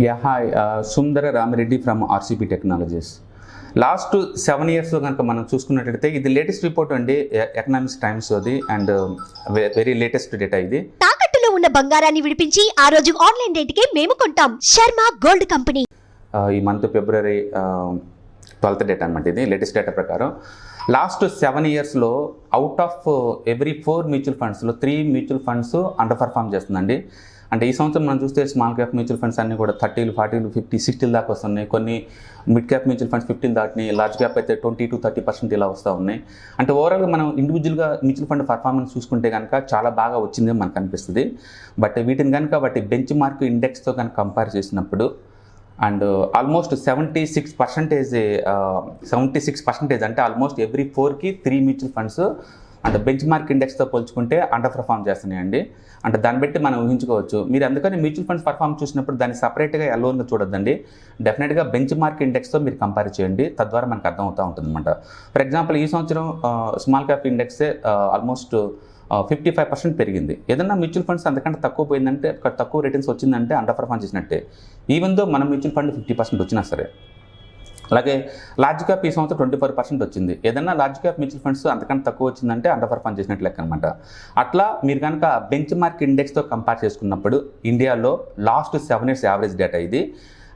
Yeah, hi, Sundara Ramireddy from RCP Technologies. Last 7 ఇయర్స్లో కనుక మనం చూసుకున్నట్లయితే ఇది లేటెస్ట్ రిపోర్ట్ అండి, ఎకనామిక్స్ టైమ్స్ అది, అండ్ వెరీ లేటెస్ట్ డేటా ఇది. తాకట్టులో ఉన్న బంగారాన్ని విడిపించి ఆ రోజు ఆన్లైన్ రేటుకే మేము కొంటాం. Sharma gold company. ఈ మంత్ ఫిబ్రవరి 12th డేటా అనమాట. ఇది లేటెస్ట్ డేటా ప్రకారం లాస్ట్ 7 ఇయర్స్లో అవుట్ ఆఫ్ ఎవ్రీ 4 మ్యూచువల్ ఫండ్స్లో 3 మ్యూచువల్ ఫండ్స్ అండర్ పర్ఫామ్ చేస్తుందండి. అంటే ఈ సంవత్సరం మనం చూస్తే స్మాల్ క్యాప్ మ్యూచువల్ ఫండ్స్ అన్నీ కూడా 30, 40, 50, 60 దాకా వస్తున్నాయి. కొన్ని మిడ్ క్యాప్ మ్యూచువల్ ఫండ్స్ 15 దాటినాయి. లార్జ్ క్యాప్ అయితే 20 to 30% ఇలా వస్తూ ఉన్నాయి. అంటే ఓవరాల్గా మనం ఇండివిజువల్గా మ్యూచువల్ ఫండ్ పర్ఫార్మెన్స్ చూసుకుంటే కనుక చాలా బాగా వచ్చిందని మనకు అనిపిస్తుంది. బట్ వీటిని కనుక వాటి బెంచ్ మార్క్ ఇండెక్స్తో కనుక కంపేర్ చేసినప్పుడు అండ్ ఆల్మోస్ట్ 76% అంటే ఆల్మోస్ట్ ఎవ్రీ 4కి 3 మ్యూచువల్ ఫండ్స్ అంటే బెంచ్ మార్క్ ఇండెక్స్తో పోల్చుకుంటే అండర్ పర్ఫామ్ చేస్తున్నాయండి. అంటే దాన్ని బట్టి మనం ఊహించుకోవచ్చు. మీరు అందుకని మ్యూచువల్ ఫండ్స్ పర్ఫామ్ చూసినప్పుడు దాన్ని సపరేట్గా అలోన్గా చూడొద్దండి. డెఫినెట్గా బెంచ్ మార్క్ ఇండెక్స్తో మీరు కంపేర్ చేయండి. తద్వారా మనకు అర్థమవుతూ ఉంటుంది అనమాట. ఫర్ ఎగ్జాంపుల్ ఈ సంవత్సరం స్మాల్ క్యాప్ ఇండెక్సే ఆల్మోస్ట్ 55% పెరిగింది. ఏదన్నా మ్యూచువల్ ఫండ్స్ అంతకంటే తక్కువ పోయిందంటే, తక్కువ రిటర్న్స్ వచ్చిందంటే అండర్ పర్ఫామ్ చేసినట్టే. ఈవెన్ దో మన మ్యూచువల్ ఫండ్ 50% వచ్చినా సరే. అలాగే లార్జ్ క్యాప్ ఈ సంవత్సరం 24% వచ్చింది. ఏదన్నా లార్జ్ క్యాప్ మ్యూచువల్ ఫండ్స్ అంతకంటే తక్కువ వచ్చిందంటే అండర్ పర్ఫామ్ చేసినట్టు లెక్క అనమాట. అట్లా మీరు కనుక బెంచ్ మార్క్ ఇండెక్స్తో కంపేర్ చేసుకున్నప్పుడు ఇండియాలో లాస్ట్ 7 ఇయర్స్ యావరేజ్ డేటా ఇది.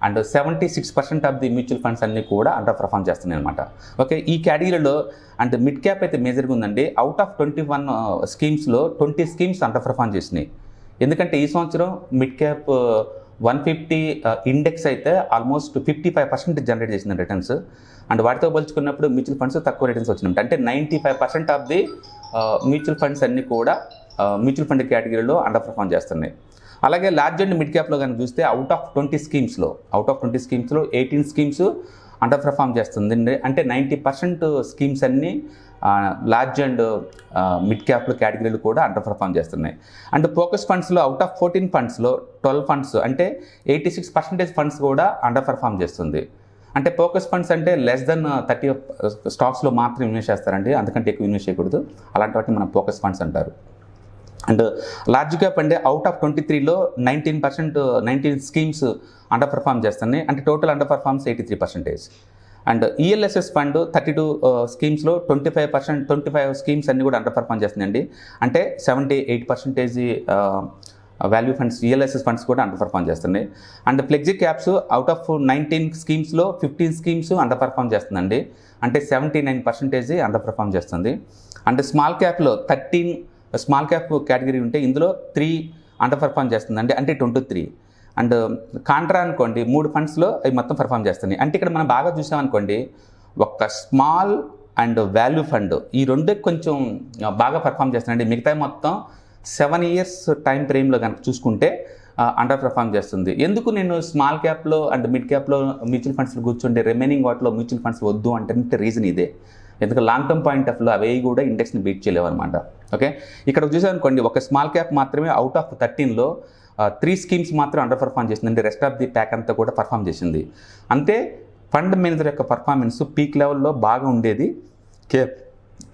And 76% of the mutual funds అన్నీ కూడా అండర్ పర్ఫామ్ చేస్తున్నాయి అనమాట. ఓకే, ఈ కేటగిరీలో అంటే మిడ్ క్యాప్ అయితే మేజర్గా ఉందండి. Out of 21 స్కీమ్స్లో 20 schemes under perform చేసినాయి. ఎందుకంటే ఈ సంవత్సరం మిడ్ క్యాప్ 150 ఇండెక్స్ అయితే ఆల్మోస్ట్ 55% జనరేట్ చేసిన రిటర్న్స్. అండ్ వాటితో పోల్చుకున్నప్పుడు మ్యూచువల్ ఫండ్స్ తక్కువ రిటర్న్స్ వచ్చినట్టు. అంటే 95% ఆఫ్ ది మ్యూచువల్ ఫండ్స్ అన్నీ కూడా మ్యూచువల్ ఫండ్ కేటగిరీలో అండర్ పర్ఫామ్ చేస్తున్నాయి. అలాగే లార్జ్ అండ్ మిడ్ క్యాప్లో కనుక చూస్తే out of 20 స్కీమ్స్లో 18 schemes under perform చేస్తుంది. అంటే 90% స్కీమ్స్ అన్నీ లార్జ్ అండ్ మిడ్ క్యాప్లో కేటగిరీలు కూడా అండర్ పర్ఫామ్ చేస్తున్నాయి. అండ్ ఫోకస్ ఫండ్స్లో అవుట్ ఆఫ్ 14 ఫండ్స్లో 12 ఫండ్స్ అంటే 86% ఫండ్స్ కూడా అండర్ పర్ఫామ్ చేస్తుంది. అంటే ఫోకస్ ఫండ్స్ అంటే లెస్ దెన్ 30 స్టాక్స్లో మాత్రం ఇన్వెస్ట్ చేస్తారండి, అందుకంటే ఎక్కువ ఇన్వెస్ట్ చేయకూడదు. అలాంటి వాటిని మనం ఫోకస్ ఫండ్స్ అంటారు. అండ్ లార్జ్ క్యాప్ అంటే అవుట్ ఆఫ్ 23లో 19 స్కీమ్స్ అండర్ పర్ఫామ్ చేస్తున్నాయి. అంటే total under performs 83%. And ELSS fund 32 స్కీమ్స్లో 25 స్కీమ్స్ అన్నీ కూడా అండర్ పర్ఫామ్ చేస్తున్నాయండి. అంటే 78% వాల్యూ ఫండ్స్ ఈఎల్ఎస్ఎస్ ఫండ్స్ కూడా అండర్ పర్ఫామ్ చేస్తున్నాయి. And flexi caps out of 19 స్కీమ్స్లో 15 స్కీమ్స్ అండర్ పర్ఫామ్ చేస్తుందండి. అంటే 79% అండర్ పర్ఫామ్ చేస్తుంది. అండ్ స్మాల్ క్యాప్లో 13 స్మాల్ క్యాప్ కేటగిరీ ఉంటే ఇందులో 3 అండర్ పర్ఫామ్ చేస్తుందండి. అంటే 23. అండ్ కాంట్రా అనుకోండి 3 ఫండ్స్లో అవి మొత్తం పర్ఫామ్ చేస్తున్నాయి. అంటే ఇక్కడ మనం బాగా చూసామనుకోండి, ఒక స్మాల్ అండ్ వాల్యూ ఫండ్ ఈ రెండు కొంచెం బాగా పర్ఫామ్ చేస్తున్నాయండి. మిగతా మొత్తం 7 ఇయర్స్ టైం ఫ్రేమ్లో కనుక చూసుకుంటే అండర్ పర్ఫామ్ చేస్తుంది. ఎందుకు నేను స్మాల్ క్యాప్లో అండ్ మిడ్ క్యాప్లో మ్యూచువల్ ఫండ్స్లో కూర్చుంటే రిమైనింగ్ వాటిలో మ్యూచువల్ ఫండ్స్ వద్దు అంటే రీజన్ ఇదే. ఎందుకంటే లాంగ్ టర్మ్ పాయింట్ ఆఫ్ లో అవి కూడా ఇండెక్స్ని బీట్ చేయలేవు అనమాట. ఓకే, ఇక్కడ చూసామనుకోండి ఒక స్మాల్ క్యాప్ మాత్రమే అవుట్ ఆఫ్ 13లో 3 స్కీమ్స్ మాత్రం అండర్ పర్ఫామ్ చేసింది. అంటే రెస్ట్ ఆఫ్ ది ప్యాక్ అంతా కూడా పర్ఫామ్ చేసింది. అంతే ఫండ్ మేనేజర్ యొక్క పర్ఫార్మెన్స్ పీక్ లెవెల్లో బాగా ఉండేది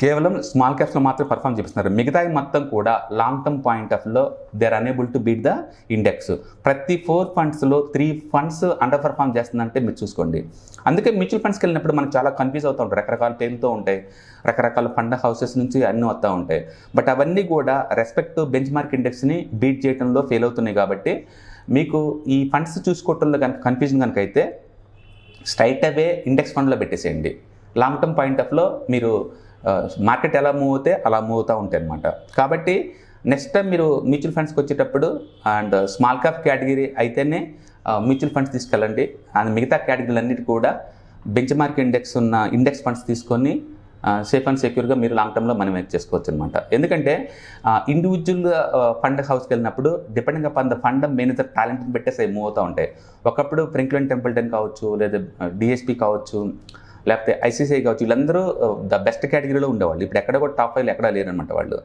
కేవలం స్మాల్ క్యాప్స్లో మాత్రం పర్ఫామ్ చేస్తున్నారు. మిగతాయి మొత్తం కూడా లాంగ్ టర్మ్ పాయింట్ ఆఫ్ లో they are unable to beat the index. ప్రతి 4 ఫండ్స్లో 3 ఫండ్స్ అండర్ పర్ఫామ్ చేస్తుందంటే మీరు చూసుకోండి. అందుకే మ్యూచువల్ ఫండ్స్కి వెళ్ళినప్పుడు మనం చాలా కన్ఫ్యూజ్ అవుతూ ఉంటాం. రకరకాల పేర్లతో ఉంటాయి, రకరకాల ఫండ్ హౌసెస్ నుంచి అన్నీ వస్తూ ఉంటాయి. బట్ అవన్నీ కూడా రెస్పెక్ట్ బెంచ్ మార్క్ ఇండెక్స్ని బీట్ చేయడంలో ఫెయిల్ అవుతున్నాయి. కాబట్టి మీకు ఈ ఫండ్స్ చూసుకోవటంలో కనుక కన్ఫ్యూజన్ కనుక అయితే స్ట్రైట్ అవే ఇండెక్స్ ఫండ్లో పెట్టేసేయండి. లాంగ్ టర్మ్ పాయింట్ ఆఫ్ లో మీరు మార్కెట్ ఎలా మూవ్ అవుతే అలా మూవ్ అవుతూ ఉంటాయి అనమాట. కాబట్టి నెక్స్ట్ టైం మీరు మ్యూచువల్ ఫండ్స్కి వచ్చేటప్పుడు అండ్ స్మాల్ క్యాప్ కేటగిరీ అయితేనే మ్యూచువల్ ఫండ్స్ తీసుకెళ్ళండి. అండ్ మిగతా కేటగిరీలు అన్నిటి కూడా బెంచ్ మార్క్ ఇండెక్స్ ఉన్న ఇండెక్స్ ఫండ్స్ తీసుకొని సేఫ్ అండ్ సెక్యూర్గా మీరు లాంగ్ టర్మ్లో మనం మేనేజ్ చేసుకోవచ్చు అనమాట. ఎందుకంటే ఇండివిజువల్ ఫండ్ హౌస్కి వెళ్ళినప్పుడు depending upon the fund manager టాలెంట్ని పెట్టేసి అవి మూవ్ అవుతూ ఉంటాయి. ఒకప్పుడు ఫ్రాంక్లిన్ టెంపుల్టన్ కావచ్చు, లేదా డిఎస్పీ కావచ్చు, లేకపోతే ఐసీసీఐ కావచ్చు, వీళ్ళందరూ ద బెస్ట్ కేటగిరీలో ఉండేవాళ్ళు. ఇప్పుడు ఎక్కడ కూడా టాప్ 5 ఎక్కడా లేరనమాట వాళ్ళు.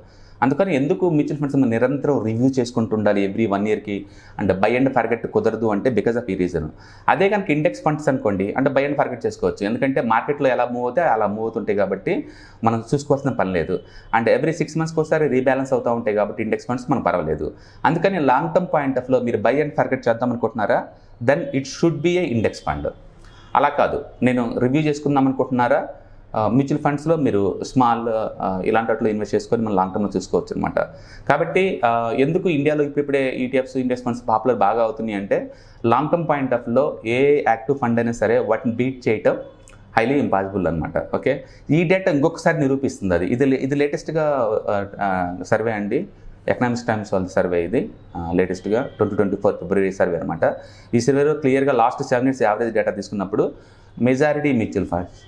అందుకని ఎందుకు మ్యూచువల్ ఫండ్స్ మనం నిరంతరం రివ్యూ చేసుకుంటూ ఉండాలి ఎవ్రీ 1 ఇయర్కి, అంటే బై అండ్ ఫర్గెట్ కుదరదు అంటే బికాస్ ఆఫ్ ఈ రీజన్. అదే కనుక ఇండెక్స్ ఫండ్స్ అనుకోండి, అంటే బై అండ్ ఫర్గెట్ చేసుకోవచ్చు, ఎందుకంటే మార్కెట్లో ఎలా మూవ్ అవుతే అలా మూవ్ అవుతుంటాయి కాబట్టి మనం చూసుకోవాల్సిన పని లేదు. అండ్ ఎవ్రీ 6 మంత్స్కి ఒకసారి రీబ్యాలెన్స్ అవుతూ ఉంటాయి కాబట్టి ఇండెక్స్ ఫండ్స్ మనం పర్వాలేదు. అందుకని లాంగ్ టర్మ్ పాయింట్ ఆఫ్లో మీరు బై అండ్ ఫర్గెట్ చేద్దాం అనుకుంటున్నారా, then it should be a index fund. అలా కాదు, నేను రివ్యూ చేసుకుందాం అనుకుంటున్నారా, మ్యూచువల్ ఫండ్స్లో మీరు స్మాల్ ఇలాంటి వాటిలో ఇన్వెస్ట్ చేసుకొని మనం లాంగ్ టర్మ్లో చూసుకోవచ్చు అనమాట. కాబట్టి ఎందుకు ఇండియాలో ఇప్పుడిప్పుడే ఈటీఎఫ్స్ ఇండెక్స్ ఫండ్స్ పాపులర్ బాగా అవుతున్నాయి అంటే, లాంగ్ టర్మ్ పాయింట్ ఆఫ్లో ఏ యాక్టివ్ ఫండ్ అయినా సరే వాటిని బీట్ చేయటం హైలీ ఇంపాసిబుల్ అనమాట. ఓకే, ఈ డేటా ఇంకొకసారి నిరూపిస్తుంది. అది ఇది లేటెస్ట్గా సర్వే అండి, ఎకనామిక్స్ టైమ్స్ వాళ్ళ సర్వే, ఇది లేటెస్ట్గా 2024 ఫిబ్రవరి సర్వే అనమాట. ఈ సర్వేలో క్లియర్గా లాస్ట్ 7 years యావరేజ్ డేటా తీసుకున్నప్పుడు మెజారిటీ మ్యూచువల్ ఫండ్స్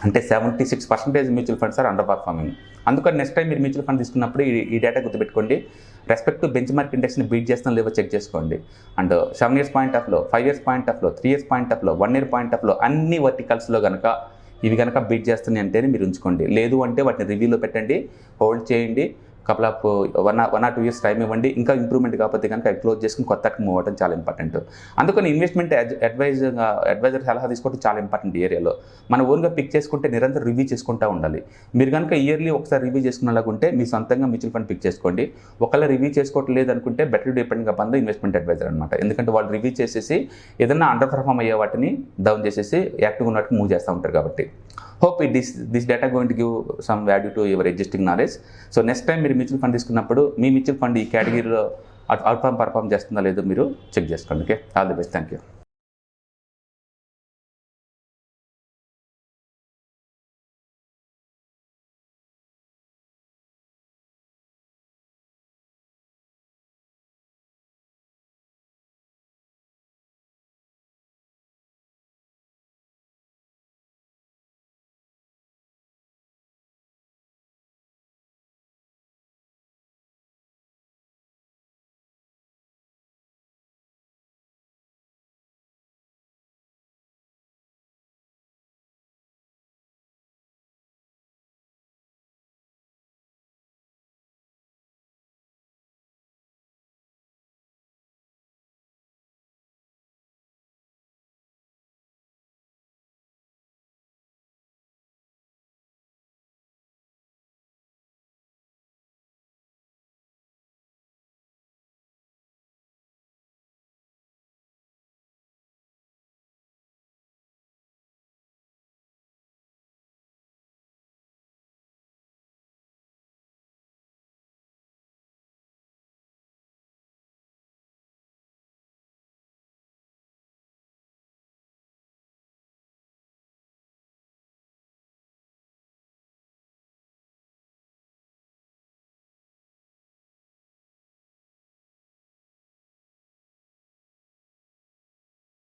అంటే 76% mutual funds are under performing. అందుకని నెక్స్ట్ టైం మీరు మ్యూచువల్ ఫండ్ తీసుకున్నప్పుడు ఈ డేటా గుర్తుపెట్టుకోండి. రెస్పెక్ట్ టు బెంచ్ మార్క్ ఇండెక్స్ని బీట్ చేస్తాం లేవో చెక్ చేసుకోండి. అండ్ 7 years పాయింట్ ఆఫ్లో, 5 years పాయింట్ ఆఫ్లో, 3 years పాయింట్ ఆఫ్లో, 1 year పాయింట్ ఆఫ్లో అన్ని వర్టికల్స్లో కనుక ఇవి కనుక బీట్ చేస్తున్నాయి అంటేనే మీరు ఉంచుకోండి. లేదు అంటే వాటిని రివ్యూలో పెట్టండి, హోల్డ్ చేయండి, couple of 1 or 2 years time ఇవ్వండి. ఇంకా ఇంప్రూవ్మెంట్ కాకపోతే కనుక అవి క్లోజ్ చేసుకుని కొత్తకి మూవ్ అవ్వడం చాలా ఇంపార్టెంట్. అందుకని ఇన్వెస్ట్మెంట్ అడ్వైజర్ సలహా తీసుకోవడం చాలా ఇంపార్టెంట్. ఈ ఏరియాలో మన ఓన్గా పిక్ చేసుకుంటే నిరంతరం రివ్యూ చేసుకుంటూ ఉండాలి. మీరు కనుక ఇయర్లీ ఒకసారి రివ్యూ చేసుకునేలాగుంటే మీ సొంతంగా మ్యూచువల్ ఫండ్ పిక్ చేసుకోండి. ఒకవేళ రివ్యూ చేసుకోవట్లేదు అనుకుంటే better depending upon the investment advisor అనమాట. ఎందుకంటే వాళ్ళు రివ్యూ చేసేసి ఏదైనా అండర్ పర్ఫార్మ్ అయ్యే వాటిని డౌన్ చేసేసి యాక్టివ్గా ఉన్న వాటిని మూవ్ చేస్తూ ఉంటారు. కాబట్టి hope this data going to give some value to your existing knowledge. So next time మీరు మ్యూచువల్ ఫండ్ తీసుకున్నప్పుడు మీ మ్యూచువల్ ఫండ్ ఈ కేటగిరీలో అవుట్ పర్ఫార్మ్ చేస్తుందా లేదో మీరు చెక్ చేసుకోండి. Okay, all the best, thank you.